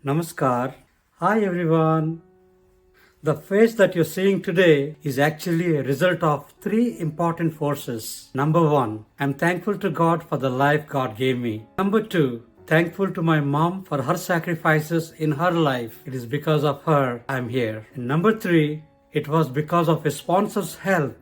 Namaskar. Hi everyone. The face that you're seeing today is actually a result of three important forces. Number one, I'm thankful to God for the life God gave me. Number two, thankful to my mom for her sacrifices in her life. It is because of her I'm here. And number three, it was because of a sponsor's help.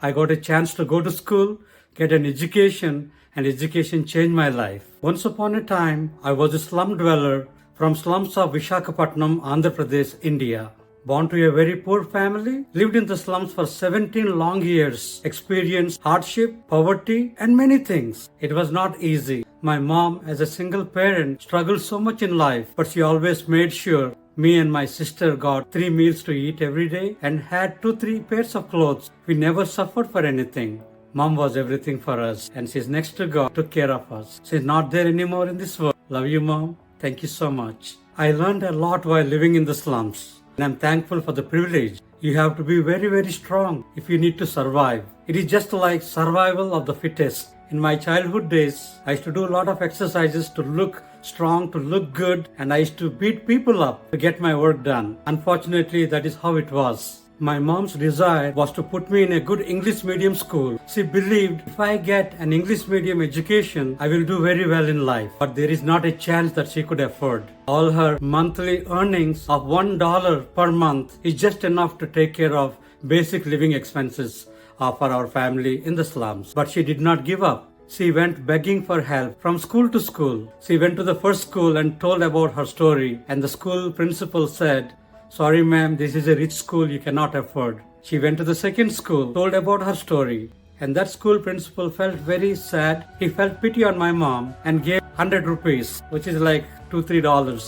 I got a chance to go to school, get an education, and education changed my life. Once upon a time, I was a slum dweller from slums of Visakhapatnam, Andhra Pradesh, India. Born to a very poor family, lived in the slums for 17 long years, experienced hardship, poverty, and many things. It was not easy. My mom, as a single parent, struggled so much in life, but she always made sure me and my sister got 3 meals to eat every day and had 2-3 pairs of clothes. We never suffered for anything. Mom was everything for us, and she's next to God, took care of us. She's not there anymore in this world. Love you, Mom. Thank you so much. I learned a lot while living in the slums, and I'm thankful for the privilege. You have to be very, very strong if you need to survive. It is just like survival of the fittest. In my childhood days, I used to do a lot of exercises to look strong, to look good, and I used to beat people up to get my work done. Unfortunately, that is how it was. My mom's desire was to put me in a good English medium school. She believed if I get an English medium education, I will do very well in life. But there is not a chance that she could afford. All her monthly earnings of $1 per month is just enough to take care of basic living expenses for our family in the slums. But she did not give up. She went begging for help from school to school. She went to the first school and told about her story, and the school principal said, "Sorry ma'am, this is a rich school you cannot afford." She went to the second school, told about her story, and that school principal felt very sad. He felt pity on my mom and gave 100 rupees, which is like $2-3.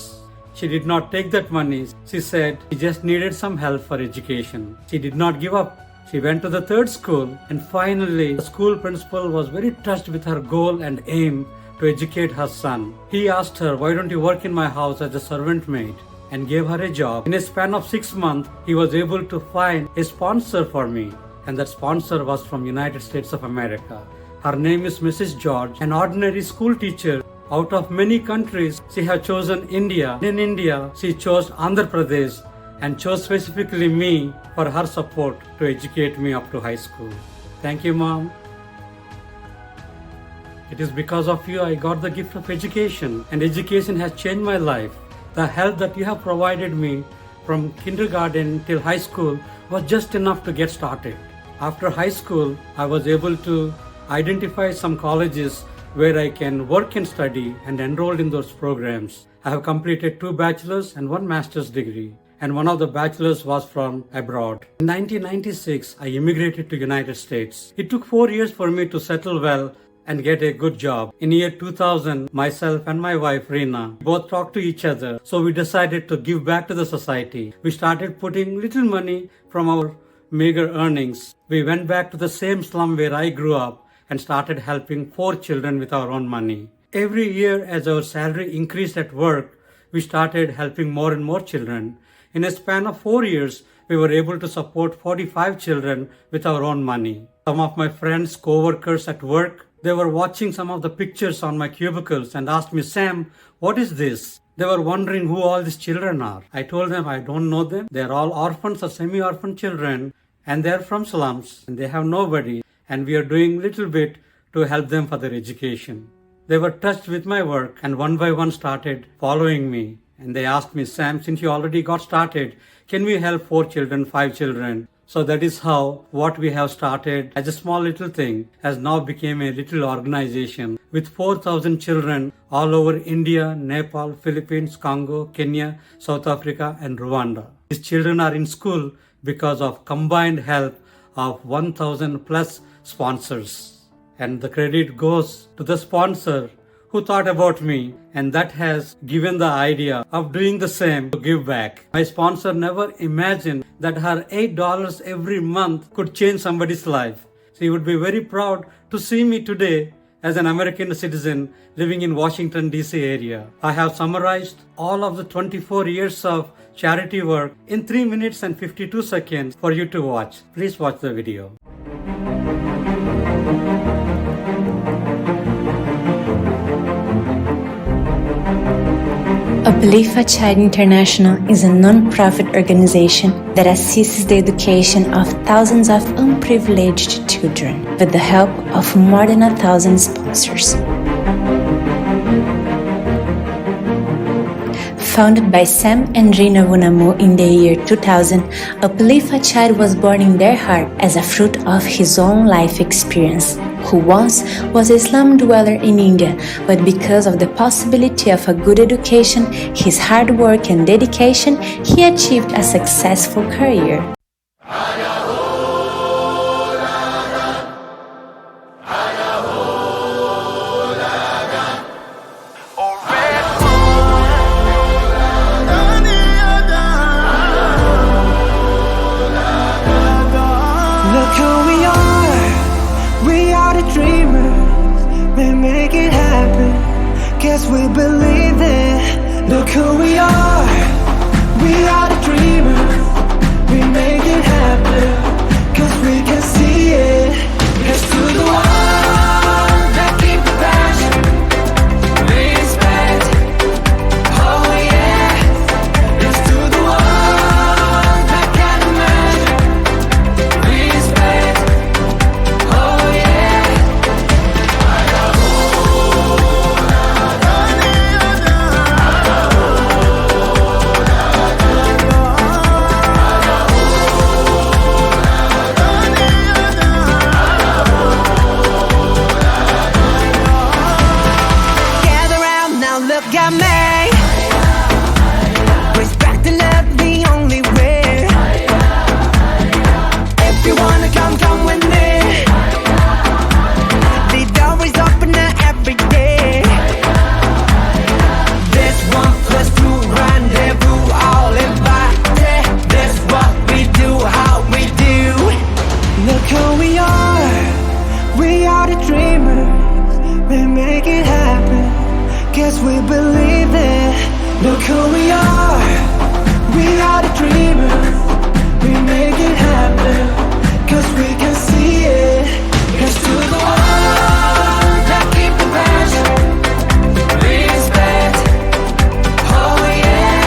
She did not take that money. She said she just needed some help for education. She did not give up. She went to the third school, and finally the school principal was very touched with her goal and aim to educate her son. He asked her, "Why don't you work in my house as a servant maid?" and gave her a job. In a span of 6 months, he was able to find a sponsor for me, and that sponsor was from United States of America. Her name is Mrs. George, an ordinary school teacher. Out of many countries, she has chosen India. In India, she chose Andhra Pradesh and chose specifically me for her support to educate me up to high school. Thank you, Mom. It is because of you I got the gift of education, and education has changed my life. The help that you have provided me from kindergarten till high school was just enough to get started. After high school, I was able to identify some colleges where I can work and study and enrolled in those programs. I have completed 2 bachelor's and 1 master's degree, and one of the bachelor's was from abroad. In 1996, I immigrated to United States. It took 4 years for me to settle well and get a good job. In year 2000, myself and my wife Reena both talked to each other, so we decided to give back to the society. We started putting little money from our meager earnings. We went back to the same slum where I grew up and started helping 4 children with our own money. Every year as our salary increased at work, we started helping more and more children. In a span of 4 years, we were able to support 45 children with our own money. Some of my friends, co-workers at work, they were watching some of the pictures on my cubicles and asked me, "Sam, what is this?" They were wondering who all these children are. I told them I don't know them. They are all orphans or semi-orphan children, and they are from slums and they have nobody, and we are doing little bit to help them for their education. They were touched with my work and one by one started following me, and they asked me, "Sam, since you already got started, can we help 4 children, 5 children?" So that is how what we have started as a small little thing has now become a little organization with 4,000 children all over India, Nepal, Philippines, Congo, Kenya, South Africa, and Rwanda. These children are in school because of combined help of 1,000 plus sponsors. And the credit goes to the sponsor who thought about me, and that has given the idea of doing the same to give back. My sponsor never imagined that her $8 every month could change somebody's life. She would be very proud to see me today as an American citizen living in Washington DC area. I have summarized all of the 24 years of charity work in 3 minutes and 52 seconds for you to watch. Please watch the video. A Believe Child International is a non-profit organization that assists the education of thousands of unprivileged children with the help of more than 1,000 sponsors. Founded by Sam and Gina Vonumu in the year 2000, Uplift a Child was born in their heart as a fruit of his own life experience, who once was a slum dweller in India, but because of the possibility of a good education, his hard work and dedication, he achieved a successful career. Look who we are the dreamers, we make it happen, guess we believe it. Look who we are the dreamers, we make it happen, cause we can see it. Here's to the ones that keep the passion, respect, oh yeah. Here's to the ones that can't imagine, respect, oh yeah. Gather round now, look at me. Respect and love the only way. If you wanna come, come with me. The door is open every day. This 1+2 rendezvous, all invited. This what we do, how we do. Look who we are the dreamers, we make it happen, guess we believe it. Look who we are the dreamers, we make it happen, cause we can see it. Here's to the ones that keep the passion, respect, oh yeah.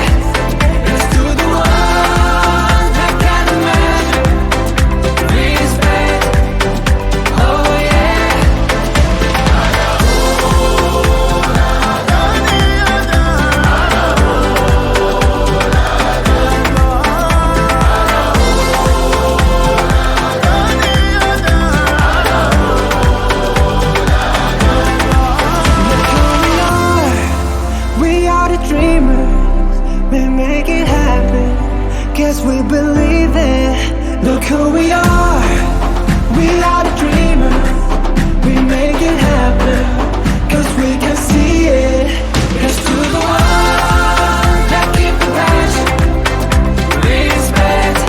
Here's to the ones that can't imagine, respect, oh yeah. We are the dreamers, we make it happen, guess we believe it. Look who we are the dreamers, we make it happen, cause we can see it. Here's to the ones that keep the passion, respect,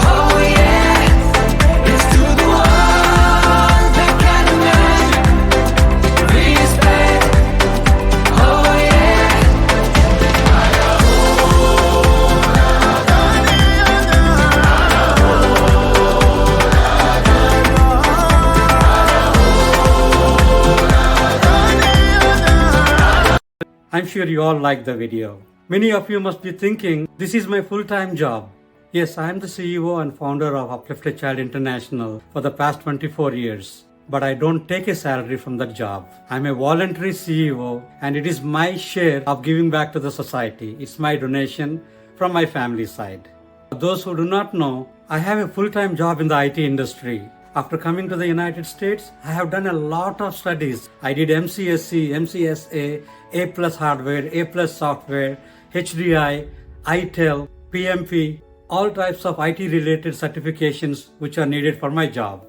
oh yeah. Here's to the ones that can't imagine, respect, oh yeah. I'm sure you all liked the video. Many of you must be thinking, this is my full-time job. Yes, I am the CEO and founder of Uplifted Child International for the past 24 years. But I don't take a salary from that job. I'm a voluntary CEO and it is my share of giving back to the society. It's my donation from my family side. For those who do not know, I have a full-time job in the IT industry. After coming to the United States, I have done a lot of studies. I did MCSC, MCSA, A+ hardware, A+ software, HDI, ITEL, PMP, all types of IT related certifications which are needed for my job.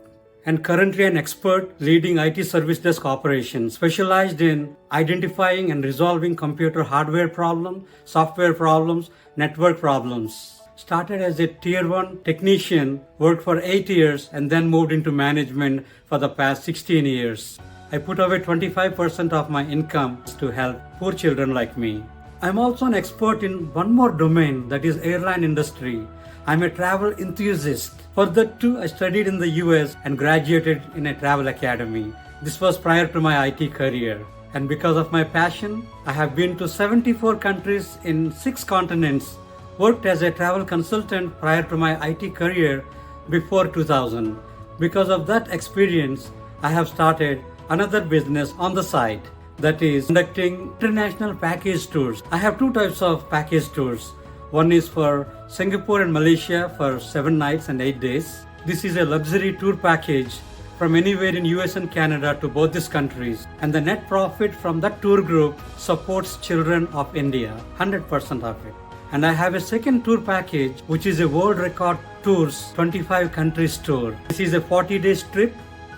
And currently an expert leading IT service desk operations specialized in identifying and resolving computer hardware problems, software problems, network problems. Started as a tier 1 technician, worked for 8 years and then moved into management for the past 16 years. I put away 25% of my income to help poor children like me. I'm also an expert in one more domain, that is airline industry. I'm a travel enthusiast. For that too, I studied in the US and graduated in a travel academy. This was prior to my IT career. And because of my passion, I have been to 74 countries in 6 continents, worked as a travel consultant prior to my IT career before 2000. Because of that experience, I have started another business on the side, that is conducting international package tours. I have 2 types of package tours. One is for Singapore and Malaysia for 7 nights and 8 days. This is a luxury tour package from anywhere in US and Canada to both these countries. And the net profit from that tour group supports children of India, 100% of it. And I have a second tour package, which is a world record tours 25 countries tour. This is a 40-day trip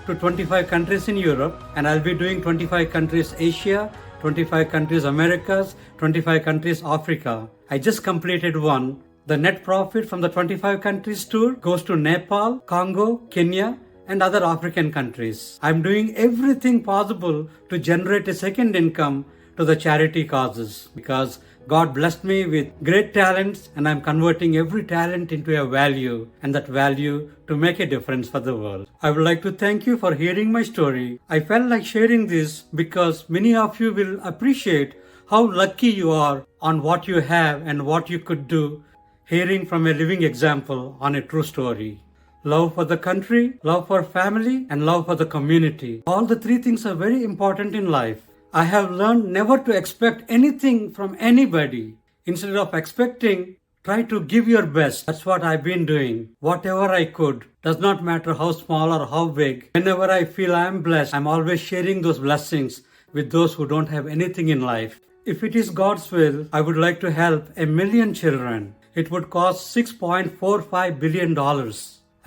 to 25 countries in Europe, and I'll be doing 25 countries Asia, 25 countries Americas, 25 countries Africa. I just completed one. The net profit from the 25 countries tour goes to Nepal, Congo, Kenya, and other African countries. I'm doing everything possible to generate a second income to the charity causes because God blessed me with great talents and I'm converting every talent into a value and that value to make a difference for the world. I would like to thank you for hearing my story. I felt like sharing this because many of you will appreciate how lucky you are on what you have and what you could do, hearing from a living example on a true story. Love for the country, love for family, and love for the community. All the 3 things are very important in life. I have learned never to expect anything from anybody. Instead of expecting, try to give your best. That's what I've been doing. Whatever I could. Does not matter how small or how big. Whenever I feel I am blessed, I'm always sharing those blessings with those who don't have anything in life. If it is God's will, I would like to help 1 million children. It would cost $6.45 billion.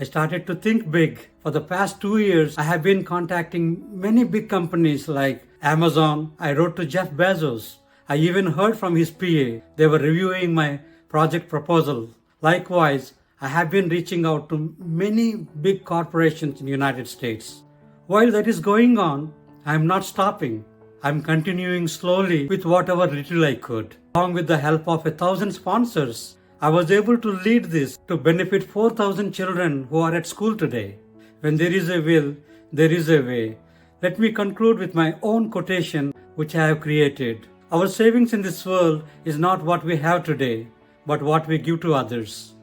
I started to think big. For the past 2 years, I have been contacting many big companies like Amazon. I wrote to Jeff Bezos. I even heard from his PA. They were reviewing my project proposal. Likewise, I have been reaching out to many big corporations in the United States. While that is going on, I am not stopping. I am continuing slowly with whatever little I could. Along with the help of 1,000 sponsors, I was able to lead this to benefit 4,000 children who are at school today. When there is a will, there is a way. Let me conclude with my own quotation which I have created. Our savings in this world is not what we have today, but what we give to others.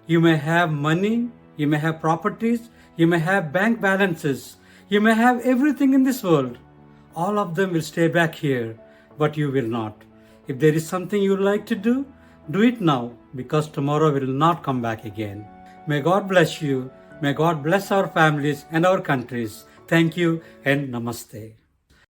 You may have money, you may have properties, you may have bank balances, you may have everything in this world. All of them will stay back here, but you will not. If there is something you like to do it now, because tomorrow will not come back again. May God bless you. May God bless our families and our countries. Thank you and namaste.